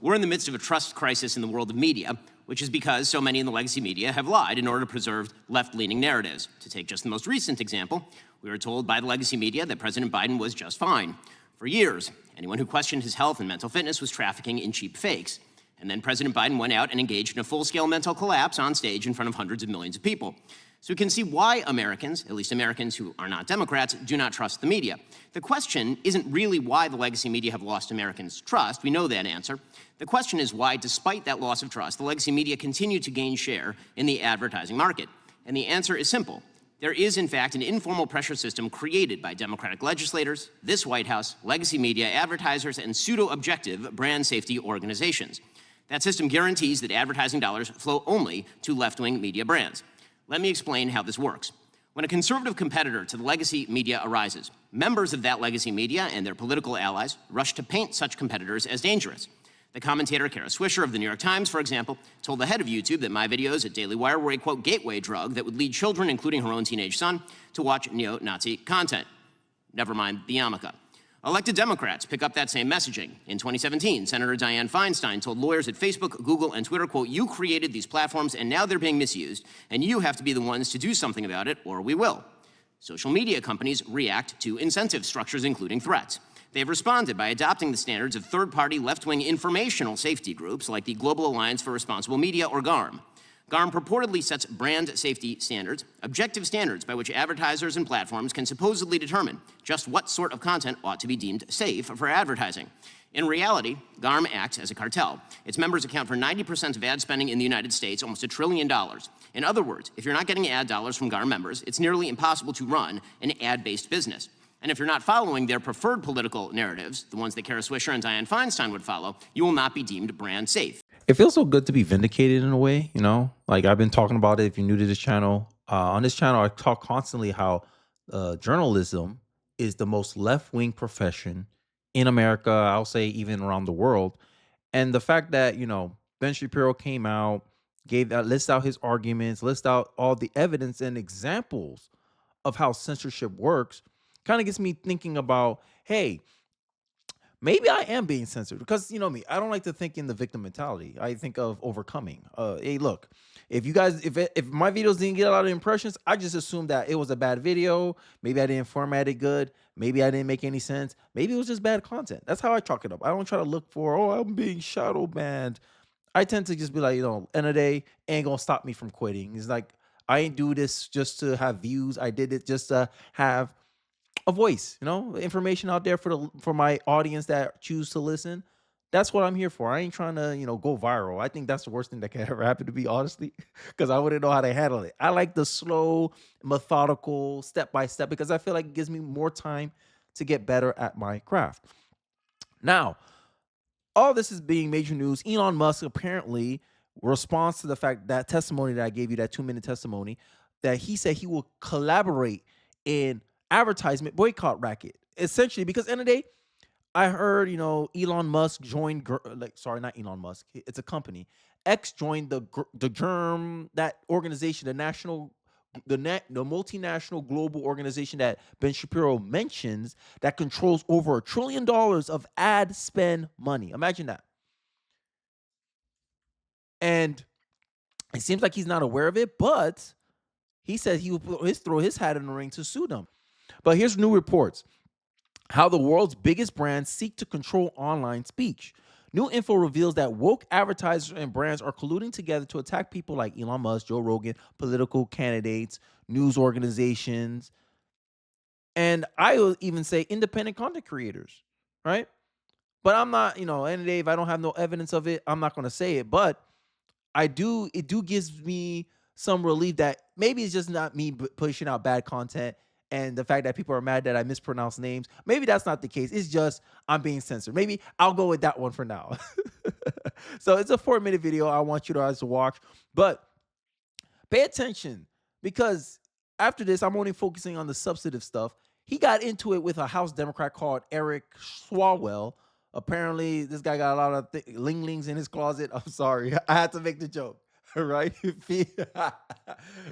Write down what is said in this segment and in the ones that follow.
We're in the midst of a trust crisis in the world of media, which is because so many in the legacy media have lied in order to preserve left-leaning narratives. To take just the most recent example, we were told by the legacy media that President Biden was just fine. For years, anyone who questioned his health and mental fitness was trafficking in cheap fakes. And then President Biden went out and engaged in a full-scale mental collapse on stage in front of hundreds of millions of people. So we can see why Americans, at least Americans who are not Democrats, do not trust the media. The question isn't really why the legacy media have lost Americans' trust. We know that answer. The question is why, despite that loss of trust, the legacy media continue to gain share in the advertising market. And the answer is simple. There is, in fact, an informal pressure system created by Democratic legislators, this White House, legacy media, advertisers, and pseudo-objective brand safety organizations. That system guarantees that advertising dollars flow only to left-wing media brands. Let me explain how this works. When a conservative competitor to the legacy media arises, members of that legacy media and their political allies rush to paint such competitors as dangerous. The commentator Kara Swisher of the New York Times, for example, told the head of YouTube that my videos at Daily Wire were a, quote, gateway drug that would lead children, including her own teenage son, to watch neo-Nazi content. Never mind the yarmulke. Elected Democrats pick up that same messaging. In 2017, Senator Dianne Feinstein told lawyers at Facebook, Google, and Twitter, quote, you created these platforms and now they're being misused, and you have to be the ones to do something about it, or we will. Social media companies react to incentive structures, including threats. They've responded by adopting the standards of third-party left-wing informational safety groups like the Global Alliance for Responsible Media, or GARM. GARM purportedly sets brand safety standards, objective standards by which advertisers and platforms can supposedly determine just what sort of content ought to be deemed safe for advertising. In reality, GARM acts as a cartel. Its members account for 90% of ad spending in the United States, almost $1 trillion. In other words, if you're not getting ad dollars from GARM members, it's nearly impossible to run an ad-based business. And if you're not following their preferred political narratives, the ones that Kara Swisher and Dianne Feinstein would follow, you will not be deemed brand safe. It feels so good to be vindicated in a way, you know? Like, I've been talking about it. If you're new to this channel, on this channel, I talk constantly how journalism is the most left-wing profession in America, I'll say even around the world. And the fact that, you know, Ben Shapiro came out, list out his arguments, list out all the evidence and examples of how censorship works, kind of gets me thinking about, hey, maybe I am being censored, because you know me, I don't like to think in the victim mentality. I think of overcoming. Hey, look, if my videos didn't get a lot of impressions, I just assumed that it was a bad video. Maybe I didn't format it good. Maybe I didn't make any sense. Maybe it was just bad content. That's how I chalk it up. I don't try to look for, oh, I'm being shadow banned. I tend to just be like, you know, end of the day, ain't gonna stop me from quitting. It's like, I ain't do this just to have views. I did it just to have a voice, you know, information out there for my audience that choose to listen. That's what I'm here for. I ain't trying to, you know, go viral. I think that's the worst thing that can ever happen to me, honestly, because I wouldn't know how to handle it. I like the slow, methodical, step by step, because I feel like it gives me more time to get better at my craft. Now, all this is being major news. Elon Musk apparently responds to the fact that testimony that I gave you, that 2-minute testimony, that he said he will collaborate in advertisement boycott racket, essentially, because end of the day, I heard, you know, Elon Musk joined, not Elon Musk, it's a company. X joined the GERM, that organization, the multinational global organization that Ben Shapiro mentions, that controls over $1 trillion of ad spend money. Imagine that. And it seems like he's not aware of it, but he said he will throw his hat in the ring to sue them. But here's new reports. How the world's biggest brands seek to control online speech. New info reveals that woke advertisers and brands are colluding together to attack people like Elon Musk, Joe Rogan, political candidates, news organizations, and I will even say independent content creators, right? But I'm not, you know, end of the day, if I don't have no evidence of it, I'm not going to say it. But it gives me some relief that maybe it's just not me pushing out bad content, and the fact that people are mad that I mispronounce names. Maybe that's not the case. It's just I'm being censored. Maybe I'll go with that one for now. So it's a 4-minute video I want you guys to watch. But pay attention, because after this, I'm only focusing on the substantive stuff. He got into it with a House Democrat called Eric Swalwell. Apparently, this guy got a lot of linglings in his closet. I'm sorry. I had to make the joke, right?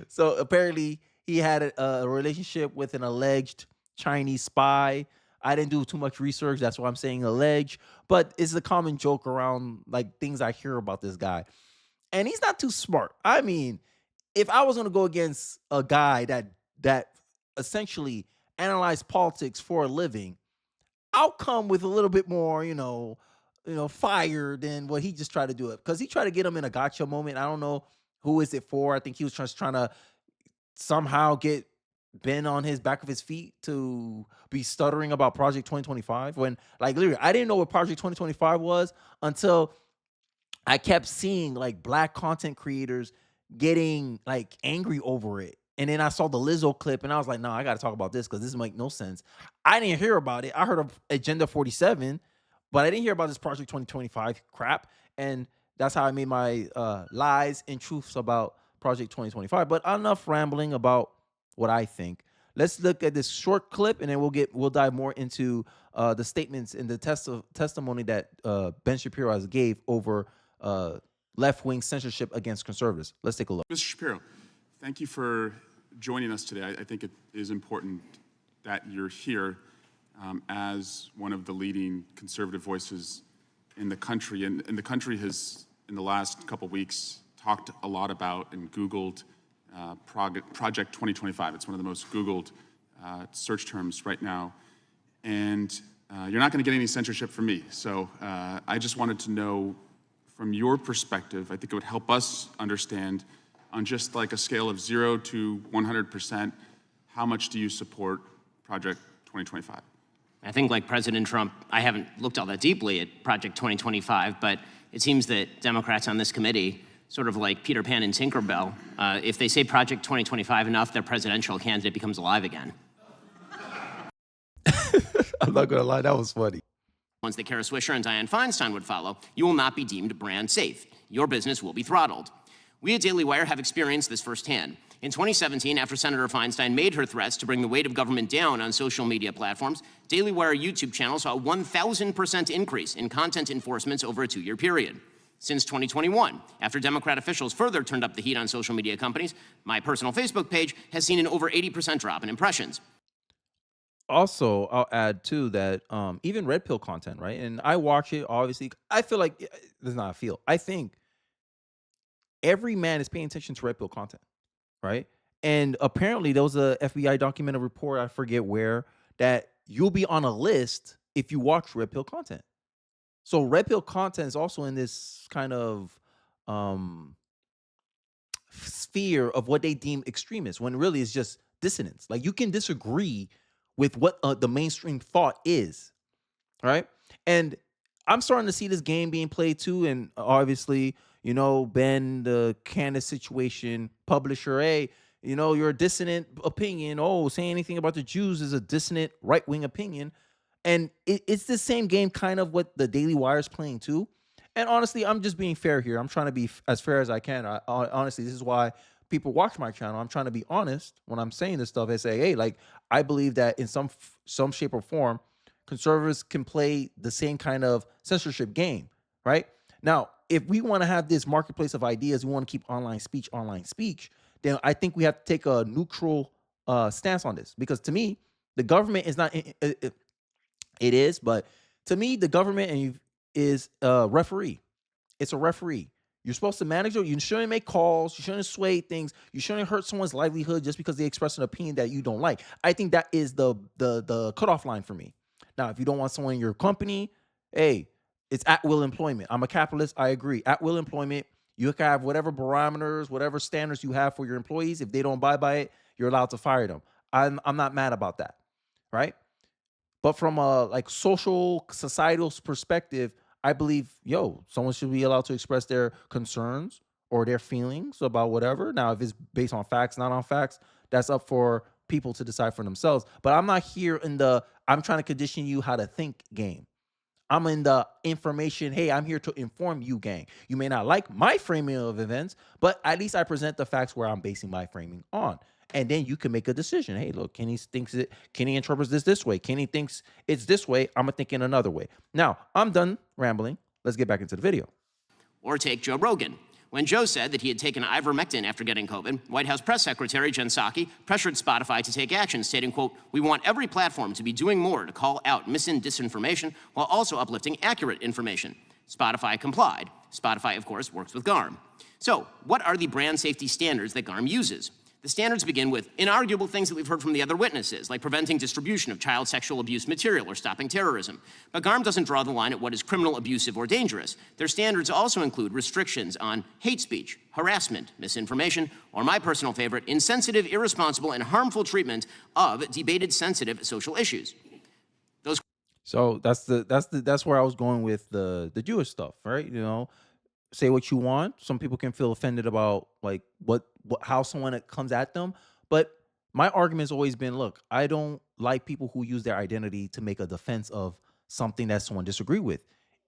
So apparently, he had a relationship with an alleged Chinese spy. I didn't do too much research. That's why I'm saying allege. But it's a common joke around like things I hear about this guy. And he's not too smart. I mean, if I was gonna go against a guy that essentially analyzed politics for a living, I'll come with a little bit more, fire than what he just tried to do it. Because he tried to get him in a gotcha moment. I don't know who is it for. I think he was just trying to somehow get Ben on his back of his feet to be stuttering about Project 2025 when like literally I didn't know what Project 2025 was until I kept seeing like black content creators getting like angry over it. And then I saw the Lizzo clip and I was like, no, I got to talk about this because this make no sense. I didn't hear about it. I heard of Agenda 47, but I didn't hear about this Project 2025 crap. And that's how I made my lies and truths about Project 2025. But enough rambling about what I think. Let's look at this short clip and then we'll dive more into the statements and the testimony that Ben Shapiro has gave over left-wing censorship against conservatives. Let's take a look. Mr. Shapiro, thank you for joining us today. I think it is important that you're here as one of the leading conservative voices in the country. And the country has, in the last couple weeks, talked a lot about and Googled Project 2025. It's one of the most Googled search terms right now. And you're not going to get any censorship from me. So I just wanted to know, from your perspective, I think it would help us understand on just like a scale of 0 to 100%, how much do you support Project 2025? I think like President Trump, I haven't looked all that deeply at Project 2025, but it seems that Democrats on this committee, sort of like Peter Pan and Tinkerbell, if they say Project 2025 enough, their presidential candidate becomes alive again. I'm not going to lie, that was funny. Ones that Kara Swisher and Dianne Feinstein would follow, you will not be deemed brand safe. Your business will be throttled. We at Daily Wire have experienced this firsthand. In 2017, after Senator Feinstein made her threats to bring the weight of government down on social media platforms, Daily Wire YouTube channel saw a 1,000% increase in content enforcements over a 2-year period. Since 2021, after Democrat officials further turned up the heat on social media companies, my personal Facebook page has seen an over 80% drop in impressions. Also, I'll add too that even red pill content, right? And I watch it, obviously. I feel like there's not a feel. I think every man is paying attention to red pill content, right? And apparently there was a FBI documented report, I forget where, that you'll be on a list if you watch red pill content. So red pill content is also in this kind of sphere of what they deem extremists, when really it's just dissonance. Like you can disagree with what the mainstream thought is, right? And I'm starting to see this game being played too. And obviously, Ben, the Candace situation publisher, hey, you're a dissonant opinion. Oh, saying anything about the Jews is a dissonant right-wing opinion. And it's the same game kind of what the Daily Wire is playing too. And honestly, I'm just being fair here. I'm trying to be as fair as I can. Honestly, this is why people watch my channel. I'm trying to be honest when I'm saying this stuff and say, hey, like, I believe that in some shape or form, conservatives can play the same kind of censorship game, right? Now, if we want to have this marketplace of ideas, we want to keep online speech, then I think we have to take a neutral stance on this. Because to me, the government is not, it is, but to me, the government is a referee. It's a referee. You're supposed to manage it. You shouldn't make calls. You shouldn't sway things. You shouldn't hurt someone's livelihood just because they express an opinion that you don't like. I think that is the cutoff line for me. Now, if you don't want someone in your company, hey, it's at will employment. I'm a capitalist. I agree. At will employment, you can have whatever barometers, whatever standards you have for your employees. If they don't abide by it, you're allowed to fire them. I'm not mad about that, right? But from a like social, societal perspective, I believe, someone should be allowed to express their concerns or their feelings about whatever. Now, if it's based on facts, not on facts, that's up for people to decide for themselves. But I'm not here in the I'm trying to condition you how to think game. I'm in the information, hey, I'm here to inform you gang. You may not like my framing of events, but at least I present the facts where I'm basing my framing on. And then you can make a decision. Hey, look, Kenny interprets this way. Kenny thinks it's this way. I'm thinking another way. Now, I'm done rambling. Let's get back into the video. Or take Joe Rogan. When Joe said that he had taken ivermectin after getting COVID, White House Press Secretary Jen Psaki pressured Spotify to take action, stating, quote, "We want every platform to be doing more to call out disinformation while also uplifting accurate information." Spotify complied. Spotify, of course, works with GARM. So, what are the brand safety standards that GARM uses? The standards begin with inarguable things that we've heard from the other witnesses, like preventing distribution of child sexual abuse material or stopping terrorism. But GARM doesn't draw the line at what is criminal, abusive, or dangerous. Their standards also include restrictions on hate speech, harassment, misinformation, or my personal favorite, insensitive, irresponsible, and harmful treatment of debated sensitive social issues. So that's where I was going with the Jewish stuff, right? You know, say what you want. Some people can feel offended about like what how someone comes at them, but my argument's always been, look, I don't like people who use their identity to make a defense of something that someone disagree with.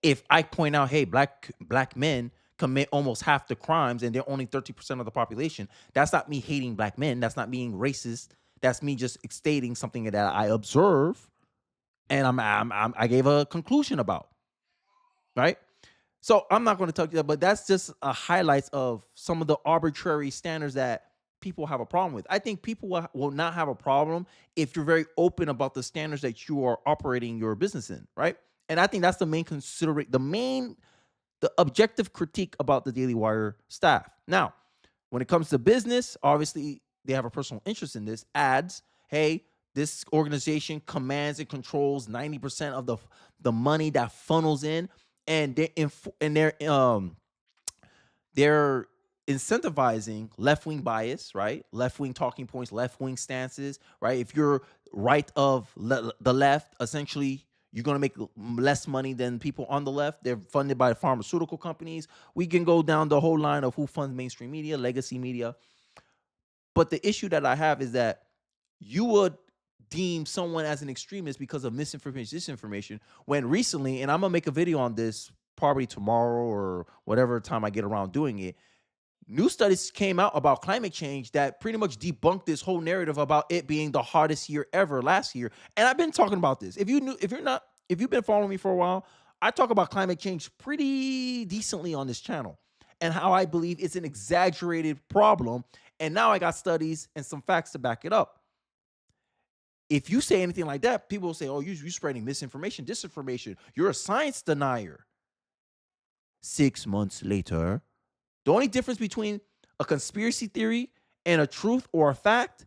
If I point out, hey, black men commit almost half the crimes and they're only 30% of the population, that's not me hating black men. That's not being racist. That's me just stating something that I observe and I gave a conclusion about, right? So I'm not going to tell you that, but that's just a highlights of some of the arbitrary standards that people have a problem with. I think people will not have a problem if you're very open about the standards that you are operating your business in, right? And I think that's the main the objective critique about the Daily Wire staff. Now, when it comes to business, obviously they have a personal interest in this. Ads, hey, this organization commands and controls 90% of the money that funnels in, and they're incentivizing left-wing bias, right? Left-wing talking points, left-wing stances, right? If you're right of the left, essentially you're going to make less money than people on the left. They're funded by pharmaceutical companies. We can go down the whole line of who funds mainstream media, legacy media. But the issue that I have is that you would deem someone as an extremist because of misinformation, disinformation, when recently, and I'm going to make a video on this probably tomorrow or whatever time I get around doing it, new studies came out about climate change that pretty much debunked this whole narrative about it being the hottest year ever last year. And I've been talking about this. If you've been following me for a while, I talk about climate change pretty decently on this channel and how I believe it's an exaggerated problem. And now I got studies and some facts to back it up. If you say anything like that, people will say, oh, you're spreading misinformation, disinformation. You're a science denier. 6 months later, the only difference between a conspiracy theory and a truth or a fact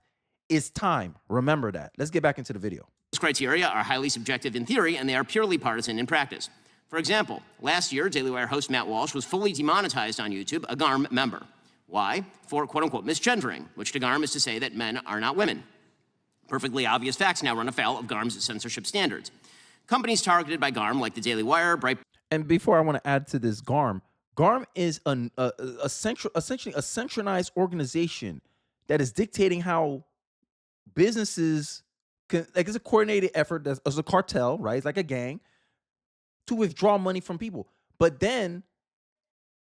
is time. Remember that. Let's get back into the video. Those criteria are highly subjective in theory, and they are purely partisan in practice. For example, last year, Daily Wire host Matt Walsh was fully demonetized on YouTube, a GARM member. Why? For quote-unquote misgendering, which to GARM is to say that men are not women. Perfectly obvious facts now run afoul of GARM's censorship standards. Companies targeted by GARM, like the Daily Wire, And before I want to add to this, GARM is essentially a centralized organization that is dictating how businesses can, like it's a coordinated effort as a cartel, right? It's like a gang to withdraw money from people. But then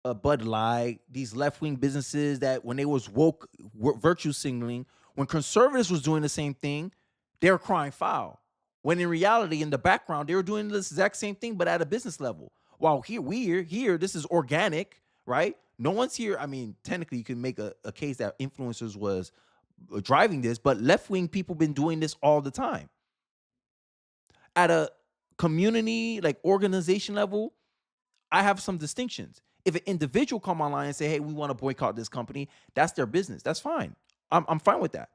Bud Light, these left-wing businesses that when they was woke virtue signaling, when conservatives was doing the same thing, they were crying foul. When in reality, in the background, they were doing the exact same thing, but at a business level. While here, this is organic, right? No one's here. I mean, technically, you can make a case that influencers was driving this, but left-wing people been doing this all the time. At a community, like organization level, I have some distinctions. If an individual come online and say, hey, we want to boycott this company, that's their business. That's fine. I'm fine with that.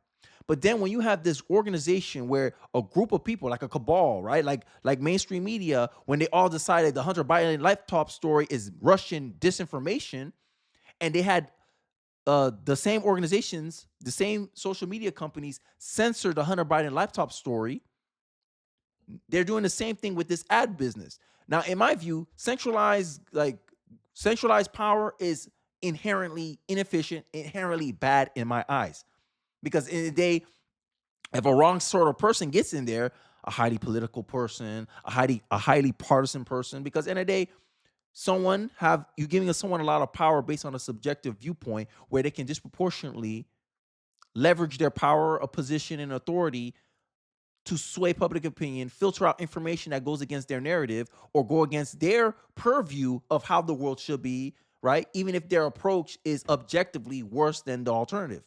But then when you have this organization where a group of people, like a cabal, right? Like mainstream media, when they all decided the Hunter Biden laptop story is Russian disinformation, and they had the same organizations, the same social media companies censor the Hunter Biden laptop story, they're doing the same thing with this ad business. Now, in my view, centralized power is inherently inefficient, inherently bad in my eyes. Because in the day, if a wrong sort of person gets in there, a highly political person, a highly partisan person, because in the day, you're giving someone a lot of power based on a subjective viewpoint where they can disproportionately leverage their power of position and authority to sway public opinion, filter out information that goes against their narrative or go against their purview of how the world should be, right? Even if their approach is objectively worse than the alternative.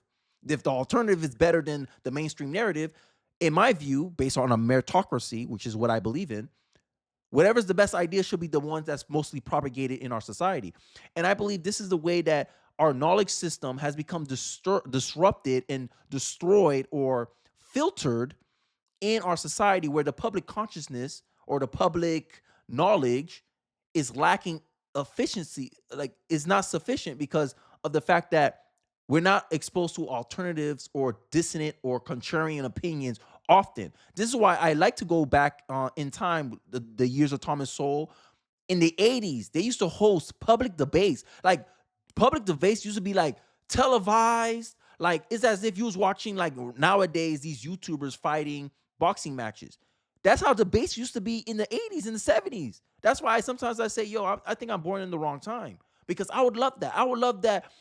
If the alternative is better than the mainstream narrative, in my view, based on a meritocracy, which is what I believe in, whatever's the best idea should be the ones that's mostly propagated in our society. And I believe this is the way that our knowledge system has become disrupted and destroyed or filtered in our society, where the public consciousness or the public knowledge is lacking efficiency, like is not sufficient because of the fact that we're not exposed to alternatives or dissonant or contrarian opinions often. This is why I like to go back in time, the years of Thomas Sowell. In the 80s, they used to host public debates. Like, public debates used to be like televised. Like, it's as if you was watching, like, nowadays these YouTubers fighting boxing matches. That's how debates used to be in the 80s and the 70s. That's why sometimes I say, yo, I think I'm born in the wrong time, because I would love that. I would love that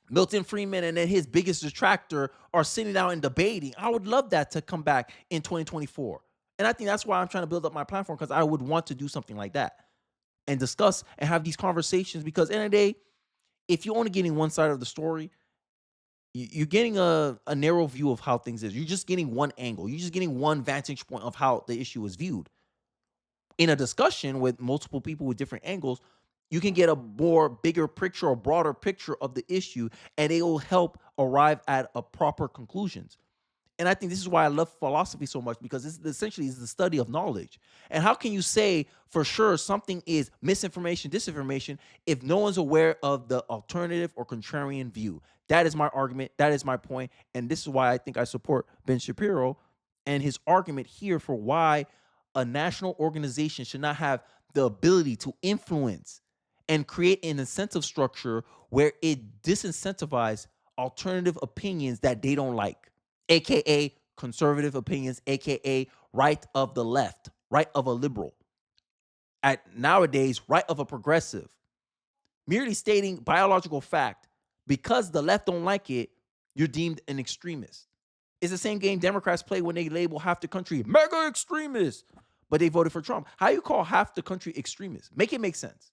Milton Friedman and then his biggest detractor are sitting down and debating. I would love that to come back in 2024. And I think that's why I'm trying to build up my platform, because I would want to do something like that and discuss and have these conversations. Because at the end of the day, if you're only getting one side of the story, you're getting a narrow view of how things is. You're just getting one angle. You're just getting one vantage point of how the issue is viewed. In a discussion with multiple people with different angles, you can get a more bigger picture or broader picture of the issue, and it will help arrive at a proper conclusions. And I think this is why I love philosophy so much, because it's essentially is the study of knowledge. And how can you say for sure something is misinformation, disinformation, if no one's aware of the alternative or contrarian view? That is my argument. That is my point. And this is why I think I support Ben Shapiro and his argument here for why a national organization should not have the ability to influence and create an incentive structure where it disincentivizes alternative opinions that they don't like, aka conservative opinions, aka right of the left, right of a liberal, at nowadays right of a progressive. Merely stating biological fact, because the left don't like it, you're deemed an extremist. It's the same game Democrats play when they label half the country mega extremists, but they voted for Trump. How you call half the country extremists? Make it make sense.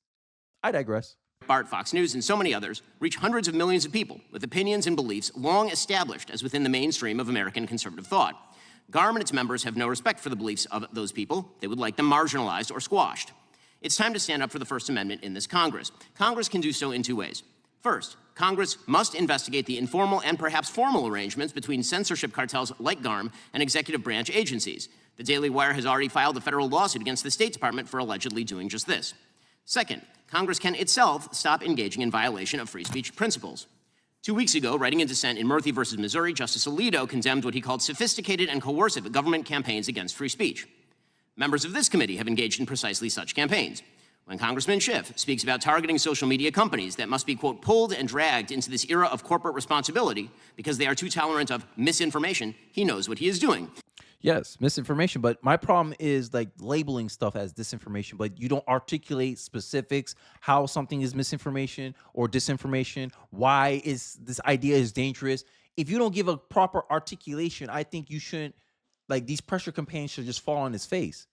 I digress. Bart, Fox News, and so many others reach hundreds of millions of people with opinions and beliefs long established as within the mainstream of American conservative thought. GARM and its members have no respect for the beliefs of those people. They would like them marginalized or squashed. It's time to stand up for the First Amendment in this Congress. Congress can do so in two ways. First, Congress must investigate the informal and perhaps formal arrangements between censorship cartels like GARM and executive branch agencies. The Daily Wire has already filed a federal lawsuit against the State Department for allegedly doing just this. Second, Congress can itself stop engaging in violation of free speech principles. 2 weeks ago, writing in dissent in Murphy versus Missouri, Justice Alito condemned what he called sophisticated and coercive government campaigns against free speech. Members of this committee have engaged in precisely such campaigns. When Congressman Schiff speaks about targeting social media companies that must be, quote, pulled and dragged into this era of corporate responsibility because they are too tolerant of misinformation, he knows what he is doing. Yes, misinformation. But my problem is like labeling stuff as disinformation, but you don't articulate specifics, how something is misinformation or disinformation, why is this idea is dangerous. If you don't give a proper articulation, I think you shouldn't, like, these pressure campaigns should just fall on his face.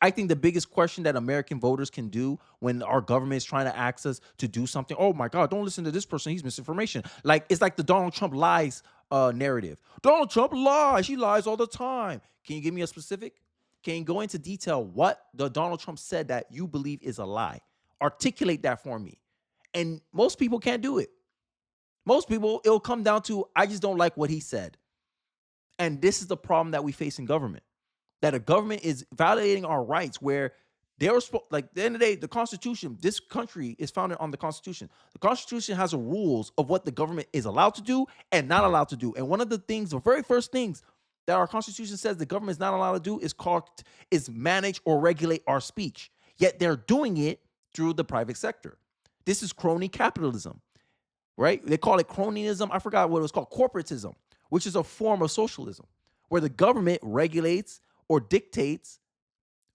I think the biggest question that American voters can do when our government is trying to ask us to do something, oh my God, don't listen to this person, he's misinformation. Like, it's like the Donald Trump lies narrative. Donald Trump lies, he lies all the time. Can you give me a specific? Can you go into detail what the Donald Trump said that you believe is a lie? Articulate that for me. And most people can't do it. Most people, it'll come down to, I just don't like what he said. And this is the problem that we face in government. That a government is violating our rights, where they're like, at the end of the day, the Constitution, this country is founded on the Constitution. The Constitution has rules of what the government is allowed to do and not allowed to do. And one of the things, the very first things that our Constitution says the government is not allowed to do is manage or regulate our speech. Yet they're doing it through the private sector. This is crony capitalism, right? They call it cronyism. I forgot what it was called, corporatism, which is a form of socialism, where the government regulates or dictates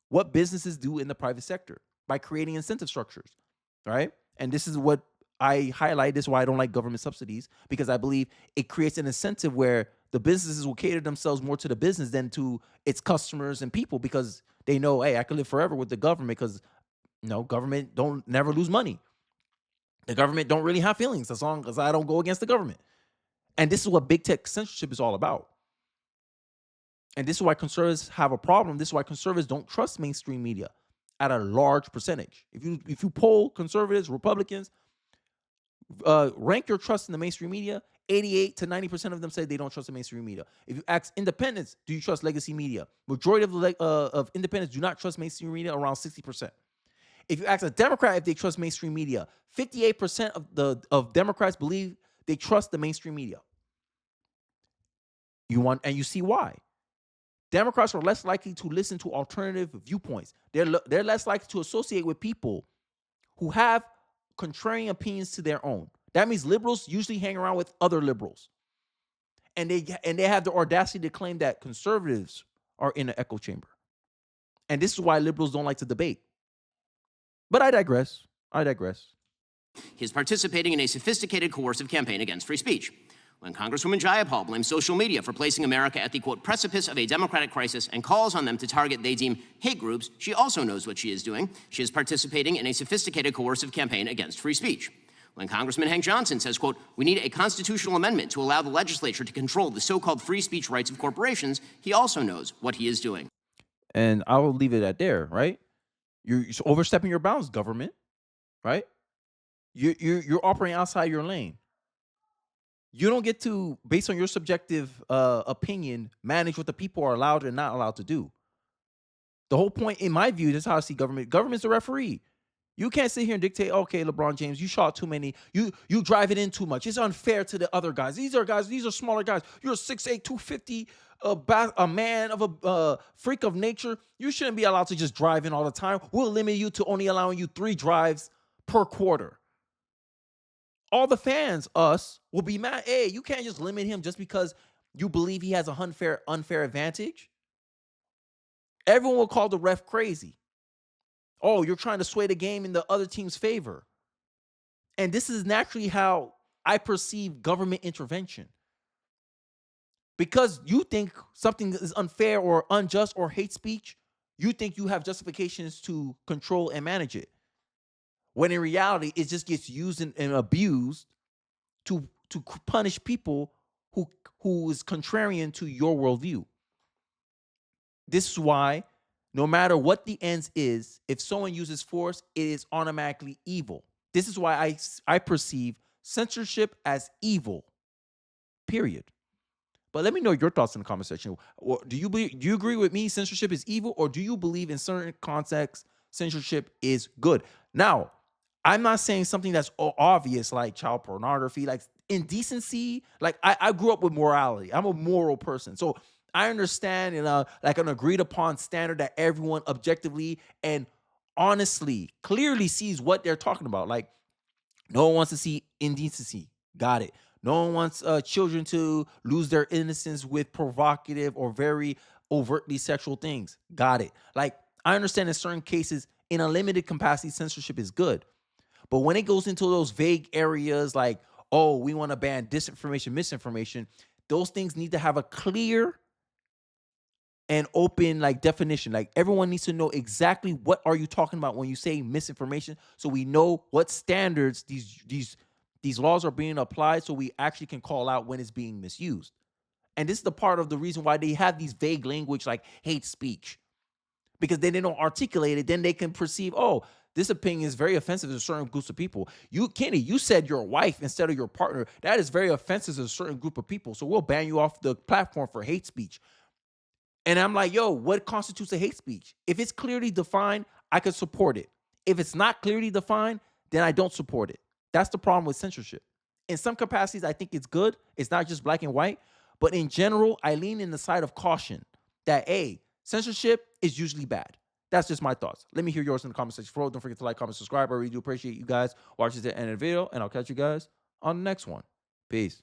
what businesses do in the private sector by creating incentive structures, right? And this is what I highlight. This is why I don't like government subsidies, because I believe it creates an incentive where the businesses will cater themselves more to the business than to its customers and people, because they know, hey, I can live forever with the government because, government don't never lose money. The government don't really have feelings as long as I don't go against the government. And this is what big tech censorship is all about. And this is why conservatives have a problem. This is why conservatives don't trust mainstream media at a large percentage. If you poll conservatives, Republicans, rank your trust in the mainstream media, 88 to 90% of them say they don't trust the mainstream media. If you ask independents, do you trust legacy media? Majority of independents do not trust mainstream media, around 60%. If you ask a Democrat if they trust mainstream media, 58% of Democrats believe they trust the mainstream media. And you see why. Democrats are less likely to listen to alternative viewpoints. They're less likely to associate with people who have contrarian opinions to their own. That means liberals usually hang around with other liberals. And they have the audacity to claim that conservatives are in an echo chamber. And this is why liberals don't like to debate. But I digress. He is participating in a sophisticated coercive campaign against free speech. When Congresswoman Jayapal blames social media for placing America at the, quote, precipice of a democratic crisis and calls on them to target they deem hate groups, she also knows what she is doing. She is participating in a sophisticated coercive campaign against free speech. When Congressman Hank Johnson says, quote, we need a constitutional amendment to allow the legislature to control the so-called free speech rights of corporations, he also knows what he is doing. And I will leave it at there, right? You're overstepping your bounds, government, right? You're operating outside your lane. You don't get to, based on your subjective opinion, manage what the people are allowed and not allowed to do. The whole point, in my view, this is how I see government. Government's the referee. You can't sit here and dictate, okay, LeBron James, you shot too many. You drive it in too much. It's unfair to the other guys. These are smaller guys. You're a 6'8", 250, a man of a freak of nature. You shouldn't be allowed to just drive in all the time. We'll limit you to only allowing you 3 drives per quarter. All the fans, us, will be mad. Hey, you can't just limit him just because you believe he has an unfair advantage. Everyone will call the ref crazy. Oh, you're trying to sway the game in the other team's favor. And this is naturally how I perceive government intervention. Because you think something is unfair or unjust or hate speech, you think you have justifications to control and manage it. When in reality, it just gets used and abused to punish people who is contrarian to your worldview. This is why, no matter what the ends is, if someone uses force, it is automatically evil. This is why I perceive censorship as evil, period. But let me know your thoughts in the comment section. Do you agree with me censorship is evil, or do you believe in certain contexts censorship is good? Now, I'm not saying something that's obvious like child pornography, like indecency. Like I grew up with morality. I'm a moral person. So I understand like an agreed upon standard that everyone objectively and honestly, clearly sees what they're talking about. Like no one wants to see indecency. Got it. No one wants children to lose their innocence with provocative or very overtly sexual things. Got it. Like I understand in certain cases, in a limited capacity, censorship is good. But when it goes into those vague areas like, oh, we want to ban disinformation, misinformation, those things need to have a clear and open like definition. Like everyone needs to know exactly what are you talking about when you say misinformation, so we know what standards these laws are being applied, so we actually can call out when it's being misused. And this is the part of the reason why they have these vague language like hate speech, because they don't articulate it. Then they can perceive, oh, this opinion is very offensive to certain groups of people. Kenny, you said your wife instead of your partner. That is very offensive to a certain group of people. So we'll ban you off the platform for hate speech. And I'm like, yo, what constitutes a hate speech? If it's clearly defined, I can support it. If it's not clearly defined, then I don't support it. That's the problem with censorship. In some capacities, I think it's good. It's not just black and white. But in general, I lean in the side of caution that, A, censorship is usually bad. That's just my thoughts. Let me hear yours in the comment section below. Don't forget to like, comment, subscribe. I really do appreciate you guys watching the end of the video, and I'll catch you guys on the next one. Peace.